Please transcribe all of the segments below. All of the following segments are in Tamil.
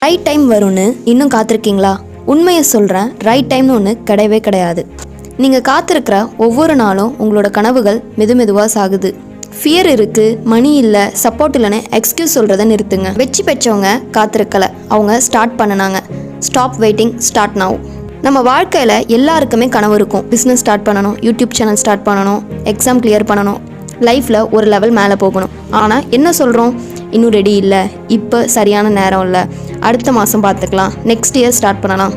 ரைட் டைம் வரும்னு இன்னும் காத்திருக்கீங்களா? உண்மையை சொல்கிறேன், ரைட் டைம்னு ஒன்று கிடையவே கிடையாது. நீங்கள் காத்திருக்கிற ஒவ்வொரு நாளும் உங்களோட கனவுகள் மெதுவாக சாகுது. ஃபியர் இருக்குது, மணி இல்லை, சப்போர்ட் இல்லைன்னு எக்ஸ்கியூஸ் சொல்கிறத நிறுத்துங்க. வெற்றி பெற்றவங்க காத்திருக்கலை, அவங்க ஸ்டார்ட் பண்ணினாங்க. Stop waiting, start now. நம்ம வாழ்க்கையில் எல்லாருக்குமே கனவு இருக்கும். பிஸ்னஸ் ஸ்டார்ட் பண்ணணும், யூடியூப் சேனல் ஸ்டார்ட் பண்ணணும், எக்ஸாம் கிளியர் பண்ணணும், லைஃப்பில் ஒரு லெவல் மேலே போகணும். ஆனால் என்ன சொல்கிறோம்? இன்னும் ரெடி இல்லை, இப்போ சரியான நேரம் இல்லை, அடுத்த மாதம் பார்த்துக்கலாம், நெக்ஸ்ட் இயர் ஸ்டார்ட் பண்ணலாம்.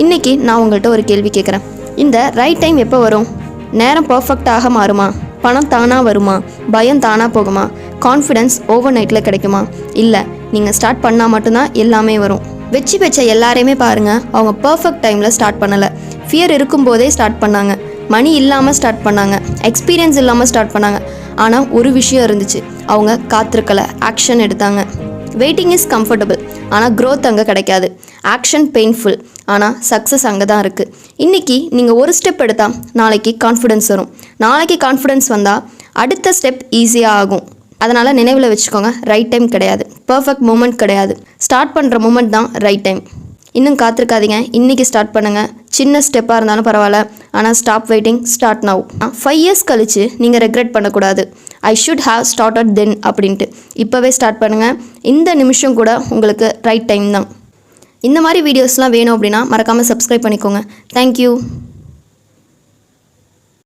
இன்றைக்கி நான் உங்கள்கிட்ட ஒரு கேள்வி கேட்குறேன். இந்த ரைட் டைம் எப்போ வரும்? நேரம் பர்ஃபெக்டாக மாறுமா? பணம் தானாக வருமா? பயம் தானாக போகுமா? கான்ஃபிடென்ஸ் ஓவர் நைட்டில் கிடைக்குமா? இல்லை, நீங்கள் ஸ்டார்ட் பண்ணால் மட்டும்தான் எல்லாமே வரும். வெற்றி பெற்ற எல்லாரையுமே பாருங்கள், அவங்க பர்ஃபெக்ட் டைமில் ஸ்டார்ட் பண்ணலை. ஃபியர் இருக்கும்போதே ஸ்டார்ட் பண்ணாங்க, மணி இல்லாமல் ஸ்டார்ட் பண்ணாங்க, எக்ஸ்பீரியன்ஸ் இல்லாமல் ஸ்டார்ட் பண்ணாங்க. ஆனால் ஒரு விஷயம் இருந்துச்சு, அவங்க காத்திருக்கலை, ஆக்ஷன் எடுத்தாங்க. வெயிட்டிங் இஸ் கம்ஃபர்டபுள், ஆனால் க்ரோத் அங்கே கிடைக்காது. ஆக்ஷன் பெயின்ஃபுல், ஆனால் சக்ஸஸ் அங்கே தான் இருக்குது. இன்றைக்கி நீங்கள் ஒரு ஸ்டெப் எடுத்தால் நாளைக்கு கான்ஃபிடென்ஸ் வரும். நாளைக்கு கான்ஃபிடென்ஸ் வந்தால் அடுத்த ஸ்டெப் ஈஸியாக ஆகும். அதனால் நினைவில் வச்சுக்கோங்க, ரைட் டைம் கிடையாது, பர்ஃபெக்ட் மூமெண்ட் கிடையாது. ஸ்டார்ட் பண்ணுற மூமெண்ட் தான் ரைட் டைம். இன்னும் காத்திருக்காதீங்க, இன்றைக்கி ஸ்டார்ட் பண்ணுங்கள். சின்ன ஸ்டெப்பாக இருந்தாலும் பரவாயில்ல, ஆனால் stop waiting, start now. 5 years கழிச்சு நீங்கள் ரெக்ரெட் பண்ணக்கூடாது, ஐ ஷுட் ஹாவ் ஸ்டார்டட் தென் அப்படின்ட்டு. இப்போவே ஸ்டார்ட் பண்ணுங்கள். இந்த நிமிஷம் கூட உங்களுக்கு ரைட் டைம் தான். இந்த மாதிரி வீடியோஸ்லாம் வேணும் அப்படின்னா மறக்காமல் சப்ஸ்கிரைப் பண்ணிக்கோங்க. தேங்க்யூ.